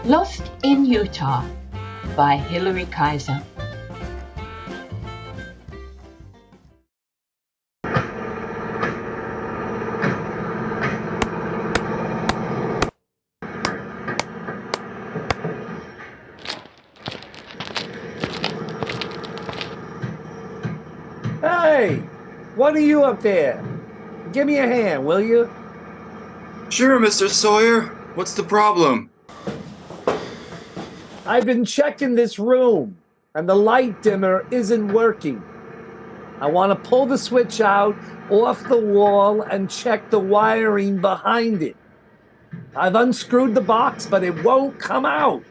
Lost in Utah by Hilary Kaiser. Hey, what are you up there? Give me a hand, will you? Sure, Mr. Sawyer. What's the problem? I've been checking this room, and the light dimmer isn't working. I want to pull the switch out off the wall and check the wiring behind it. I've unscrewed the box, but it won't come out.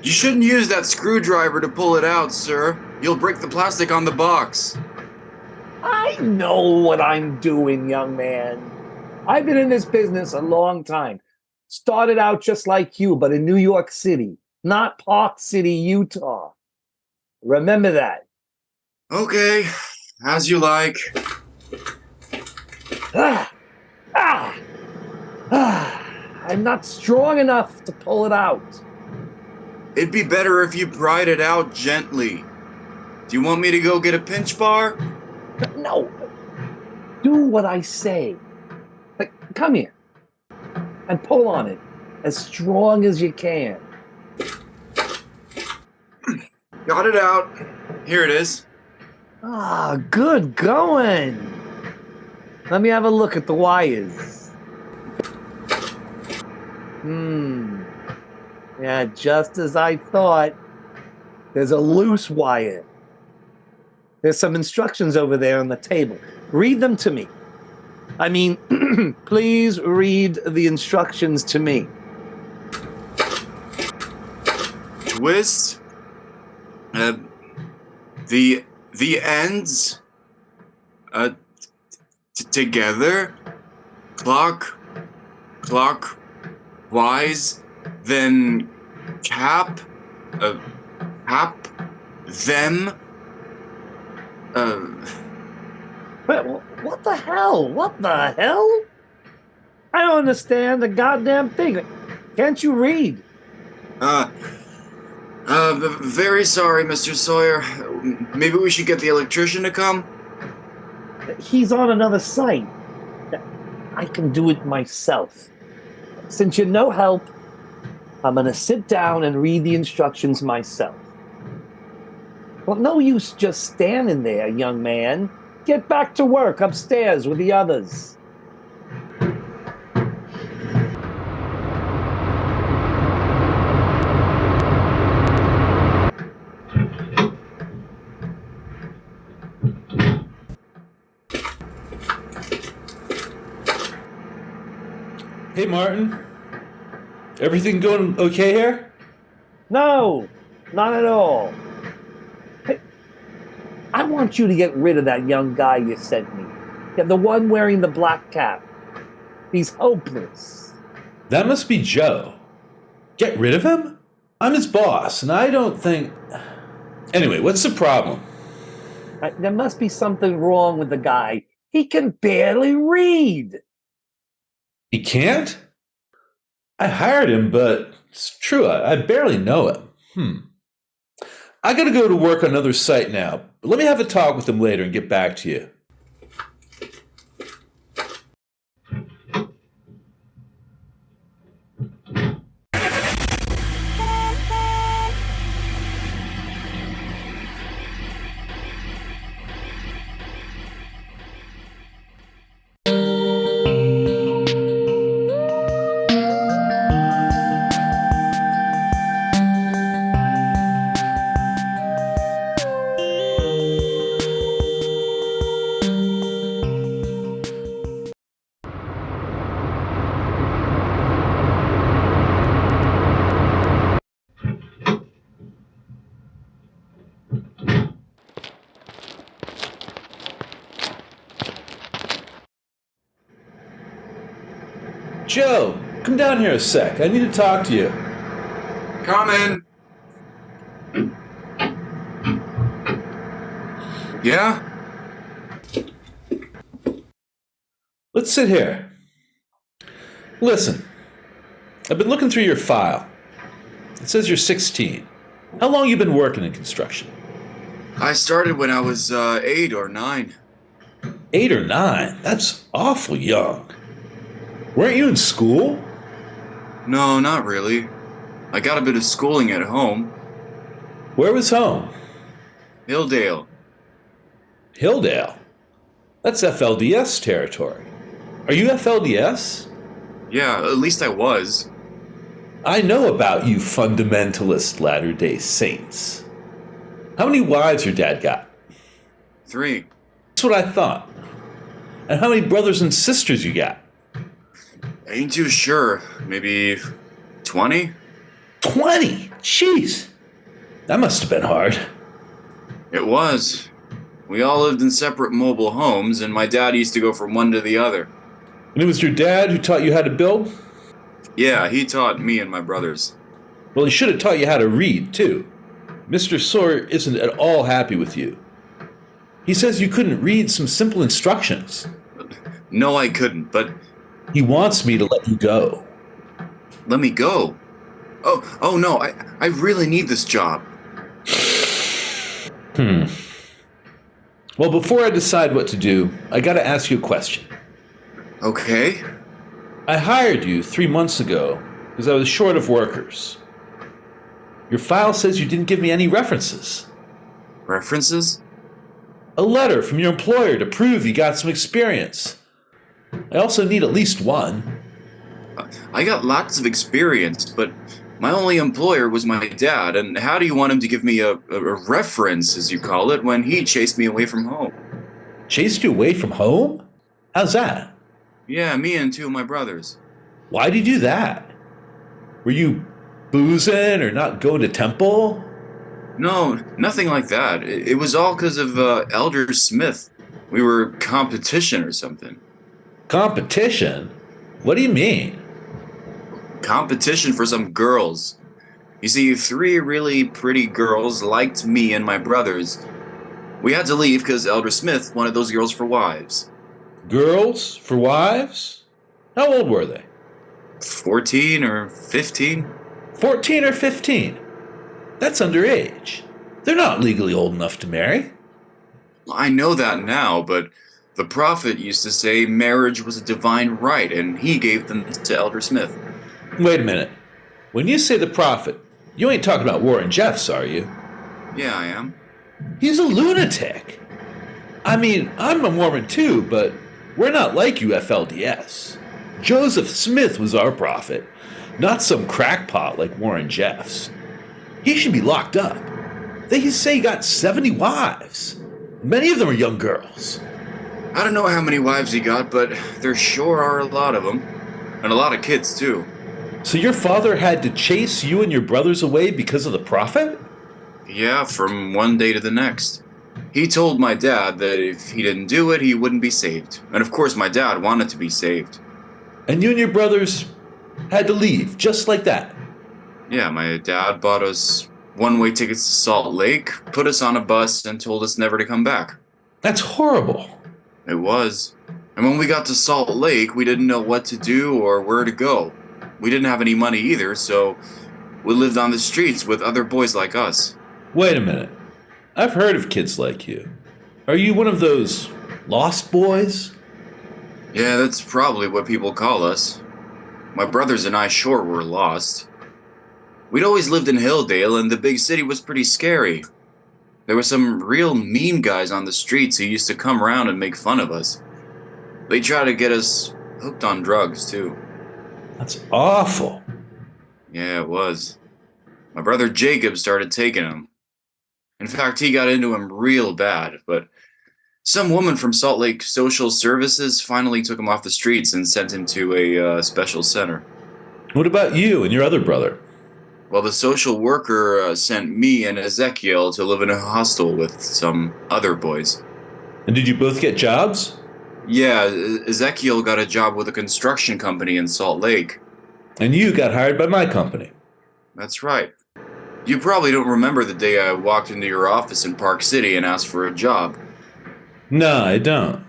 You shouldn't use that screwdriver to pull it out, sir. You'll break the plastic on the box. I know what I'm doing, young man. I've been in this business a long time. Started out just like you, but in New York City, not Park City, Utah. Remember that. Okay, as you like. Ah, ah, I'm not strong enough to pull it out. It'd be better if you pried it out gently. Do you want me to go get a pinch bar? No, do what I say. Like, come here and pull on it as strong as you can. Got it out. Here it is. Ah, good going. Let me have a look at the wires. Yeah, just as I thought. There's a loose wire. There's some instructions over there on the table. Read them to me. I mean, please read the instructions to me. Twist. The ends. Together. Clockwise. Then cap. Cap. Them. What the hell? What the hell? I don't understand the goddamn thing. Can't you read? Very sorry, Mr. Sawyer. Maybe we should get the electrician to come? He's on another site. I can do it myself. Since you're no help, I'm going to sit down and read the instructions myself. Well, no use just standing there, young man. Get back to work upstairs with the others. Hey, Martin. Everything going okay here? No, not at all. Hey, I want you to get rid of that young guy you sent me. Yeah, the one wearing the black cap. He's hopeless. That must be Joe. Get rid of him? I'm his boss, and I don't think... Anyway, what's the problem? There must be something wrong with the guy. He can barely read. He can't? I hired him, but it's true, I barely know him. I gotta go to work on another site now. But let me have a talk with him later and get back to you. Joe, come down here a sec. I need to talk to you. Coming. Yeah? Let's sit here. Listen, I've been looking through your file. It says you're 16. How long you been working in construction? I started when I was 8 or 9. 8 or 9? That's awful young. Weren't you in school? No, not really. I got a bit of schooling at home. Where was home? Hilldale. Hilldale. That's FLDS territory. Are you FLDS? Yeah, at least I was. I know about you fundamentalist Latter-day Saints. How many wives your dad got? 3. That's what I thought. And how many brothers and sisters you got? Ain't too sure. Maybe 20? 20? Jeez. That must have been hard. It was. We all lived in separate mobile homes, and my dad used to go from one to the other. And it was your dad who taught you how to build? Yeah, he taught me and my brothers. Well, he should have taught you how to read, too. Mr. Sawyer isn't at all happy with you. He says you couldn't read some simple instructions. No, I couldn't, but He wants me to let you go. let me go. Oh no, I really need this job. Well, before I decide what to do, I gotta ask you a question. Okay. I hired you 3 months ago because I was short of workers. Your file says you didn't give me any references. References? A letter from your employer to prove you got some experience. I also need at least one. I got lots of experience, but my only employer was my dad, and how do you want him to give me a reference, as you call it, when he chased me away from home? Chased you away from home? How's that? Yeah, me and 2 of my brothers. Why'd you do that? Were you boozing or not going to temple? No, nothing like that. It was all because of Elder Smith. We were competition or something. Competition? What do you mean? Competition for some girls. You see, 3 really pretty girls liked me and my brothers. We had to leave because Elder Smith wanted those girls for wives. Girls for wives? How old were they? 14 or 15? 14 or 15? That's underage. They're not legally old enough to marry. I know that now, but the prophet used to say marriage was a divine right, and he gave them to Elder Smith. Wait a minute. When you say the prophet, you ain't talking about Warren Jeffs, are you? Yeah, I am. He's a lunatic. I mean, I'm a Mormon too, but we're not like you FLDS. Joseph Smith was our prophet, not some crackpot like Warren Jeffs. He should be locked up. They say he got 70 wives. Many of them are young girls. I don't know how many wives he got, but there sure are a lot of them. And a lot of kids, too. So your father had to chase you and your brothers away because of the prophet? Yeah, from one day to the next. He told my dad that if he didn't do it, he wouldn't be saved. And of course, my dad wanted to be saved. And you and your brothers had to leave, just like that? Yeah, my dad bought us one-way tickets to Salt Lake, put us on a bus, and told us never to come back. That's horrible. It was. And when we got to Salt Lake, we didn't know what to do or where to go. We didn't have any money either, so we lived on the streets with other boys like us. Wait a minute. I've heard of kids like you. Are you one of those lost boys? Yeah, that's probably what people call us. My brothers and I sure were lost. We'd always lived in Hilldale, and the big city was pretty scary. There were some real mean guys on the streets who used to come around and make fun of us. They tried to get us hooked on drugs, too. That's awful. Yeah, it was. My brother Jacob started taking them. In fact, he got into him real bad, but some woman from Salt Lake Social Services finally took him off the streets and sent him to a special center. What about you and your other brother? Well, the social worker sent me and Ezekiel to live in a hostel with some other boys. And did you both get jobs? Yeah, Ezekiel got a job with a construction company in Salt Lake. And you got hired by my company. That's right. You probably don't remember the day I walked into your office in Park City and asked for a job. No, I don't.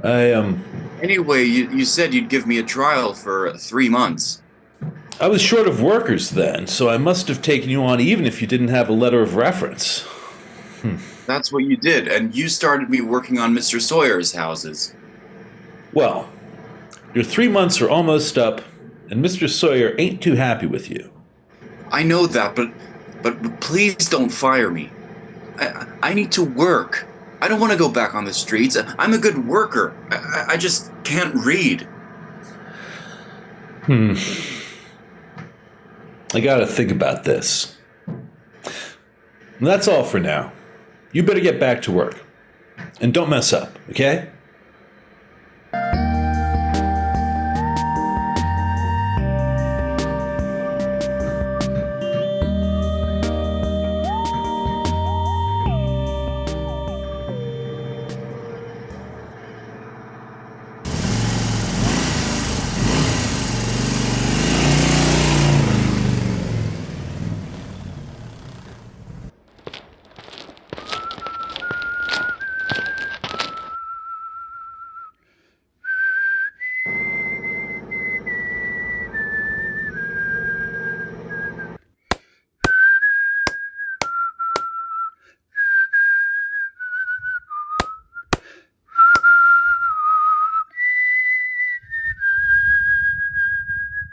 Anyway, you said you'd give me a trial for 3 months. I was short of workers then, so I must have taken you on even if you didn't have a letter of reference. That's what you did, and you started me working on Mr. Sawyer's houses. Well, your 3 months are almost up, and Mr. Sawyer ain't too happy with you. I know that, but please don't fire me. I need to work. I don't want to go back on the streets. I'm a good worker. I just can't read. I gotta think about this. That's all for now. You better get back to work. And don't mess up, okay?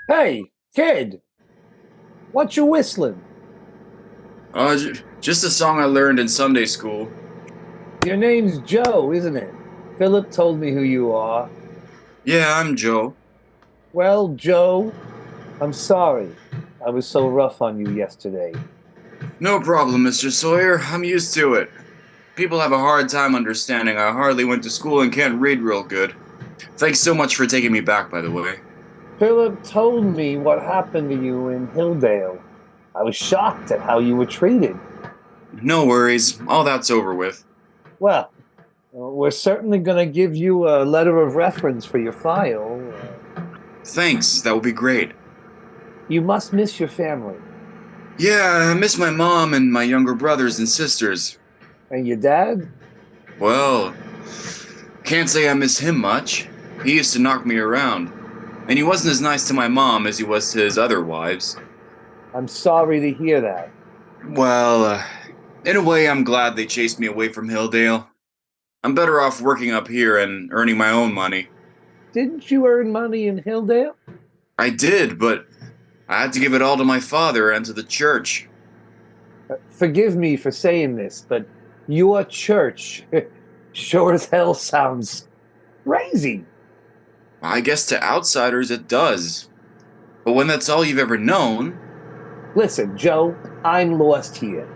Hey, kid, what you whistling? Just a song I learned in Sunday school. Your name's Joe, isn't it? Philip told me who you are. Yeah, I'm Joe. Well, Joe, I'm sorry I was so rough on you yesterday. No problem, Mr. Sawyer. I'm used to it. People have a hard time understanding I hardly went to school and can't read real good. Thanks so much for taking me back, by the way. Philip told me what happened to you in Hilldale. I was shocked at how you were treated. No worries. All that's over with. Well, we're certainly going to give you a letter of reference for your file. Thanks, that would be great. You must miss your family. Yeah, I miss my mom and my younger brothers and sisters. And your dad? Well, can't say I miss him much. He used to knock me around. And he wasn't as nice to my mom as he was to his other wives. I'm sorry to hear that. Well, in a way, I'm glad they chased me away from Hilldale. I'm better off working up here and earning my own money. Didn't you earn money in Hilldale? I did, but I had to give it all to my father and to the church. Forgive me for saying this, but your church sure as hell sounds crazy. I guess to outsiders it does. But when that's all you've ever known, Listen, Joe, I'm lost here.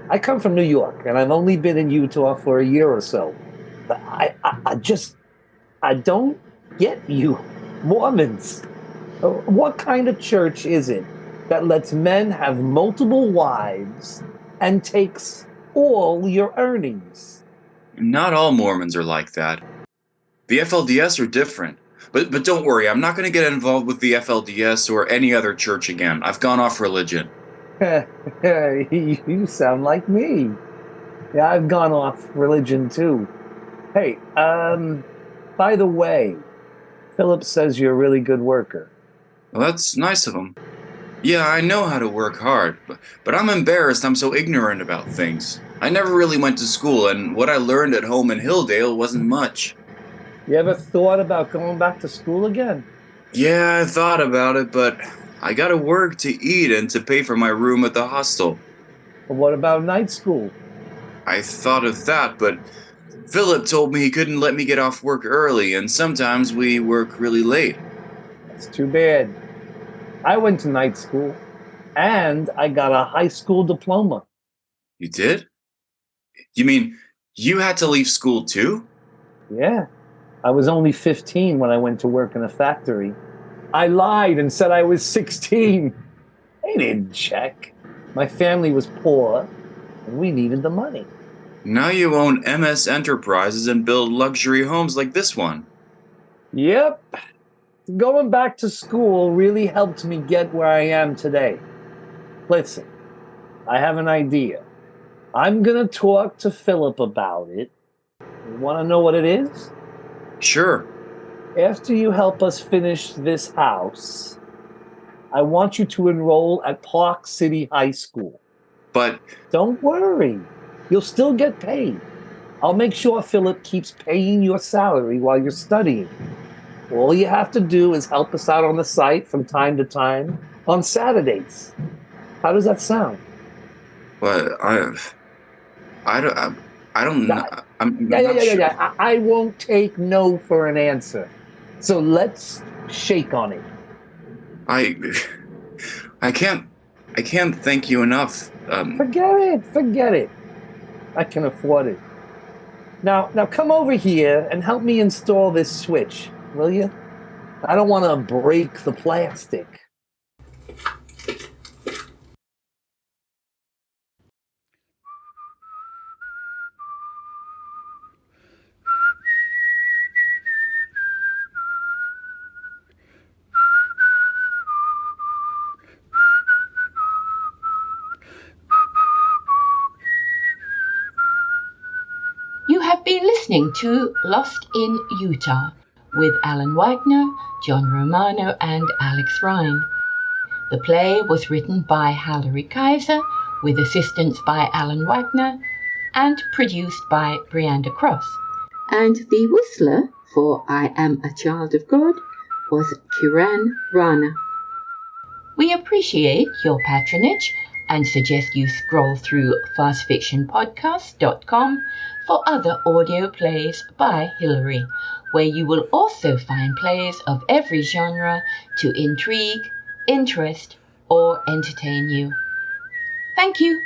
I come from New York, and I've only been in Utah for a year or so. But I don't get you Mormons. What kind of church is it that lets men have multiple wives and takes all your earnings? not all Mormons are like that. The FLDS are different. But don't worry, I'm not going to get involved with the FLDS or any other church again. I've gone off religion. You sound like me. Yeah, I've gone off religion too. Hey, by the way, Philip says you're a really good worker. Well, that's nice of him. Yeah, I know how to work hard, but I'm embarrassed I'm so ignorant about things. I never really went to school, and what I learned at home in Hilldale wasn't much. You ever thought about going back to school again? Yeah, I thought about it, but I gotta work to eat and to pay for my room at the hostel. Or what about night school? I thought of that, but Philip told me he couldn't let me get off work early, and sometimes we work really late. That's too bad. I went to night school and I got a high school diploma. You did? You mean you had to leave school too? Yeah, I was only 15 when I went to work in a factory. I lied and said I was 16. They didn't check. My family was poor and we needed the money. Now you own MS Enterprises and build luxury homes like this one. Yep. Going back to school really helped me get where I am today. Listen, I have an idea. I'm going to talk to Philip about it. You want to know what it is? Sure. After you help us finish this house, I want you to enroll at Park City High School. But Don't worry. You'll still get paid. I'll make sure Philip keeps paying your salary while you're studying. All you have to do is help us out on the site from time to time on Saturdays. How does that sound? but I don't I don't know. I'm Yeah, yeah, not yeah, yeah, sure. yeah. I won't take no for an answer. So let's shake on it. I I can't thank you enough. Forget it. I can afford it. Now come over here and help me install this switch, will you? I don't want to break the plastic. You have been listening to Lost in Utah with Alan Wagner, John Romano, and Alex Ryan. The play was written by Hallery Kaiser with assistance by Alan Wagner and produced by Brianda Cross. And the whistler for I Am a Child of God was Kiran Rana. We appreciate your patronage and suggest you scroll through fastfictionpodcast.com for other audio plays by Hilary, where you will also find plays of every genre to intrigue, interest, or entertain you. Thank you.